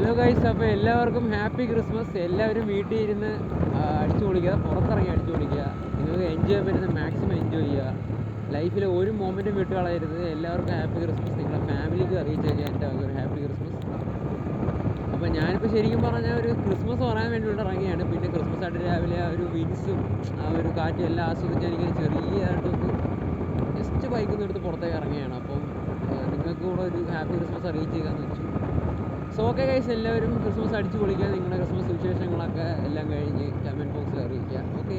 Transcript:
Hello guys, അപ്പോൾ എല്ലാവർക്കും happy Christmas. എല്ലാവരും വീട്ടിൽ ഇരുന്ന് അടിച്ചു പൊളിക്കുക, പുറത്തിറങ്ങി അടിച്ചു പൊളിക്കുക. നിങ്ങൾക്ക് എൻജോയ് ചെയ്യാൻ പറ്റുന്ന മാക്സിമം എൻജോയ് ചെയ്യുക. ലൈഫിൽ ഒരു മൊമെൻറ്റും വിട്ട് കളയരുത്. എല്ലാവർക്കും ഹാപ്പി ക്രിസ്മസ്. നിങ്ങളുടെ ഫാമിലിക്ക് അറിയിച്ചേക്കുക എൻ്റെ ഒരു ഹാപ്പി ക്രിസ്മസ്. അപ്പോൾ ഞാനിപ്പോൾ ശരിക്കും പറഞ്ഞാൽ ഒരു ക്രിസ്മസ് പറയാൻ വേണ്ടിയിട്ട് ഇറങ്ങിയാണ്. പിന്നെ ക്രിസ്മസ് ആയിട്ട് രാവിലെ ആ ഒരു വിൻസും ആ ഒരു കാറ്റും എല്ലാം ആസ്വദിച്ച് എനിക്കൊരു ചെറിയതായിട്ടൊന്ന് ജസ്റ്റ് ബൈക്കൊന്നും എടുത്ത് പുറത്തേക്ക് ഇറങ്ങിയാണ്. അപ്പം നിങ്ങൾക്ക് കൂടെ ഒരു ഹാപ്പി ക്രിസ്മസ് അറിയിച്ചേക്കാന്ന് വെച്ചു. സോ ഓക്കെ ഗൈസ്, എല്ലാവരും ക്രിസ്മസ് അടിച്ചു പൊളിക്കുക. നിങ്ങളുടെ ക്രിസ്മസ് വിശേഷങ്ങളൊക്കെ എല്ലാം കഴിഞ്ഞ് കമൻറ്റ് ബോക്സിൽ അറിയിക്കുക. ഓക്കെ.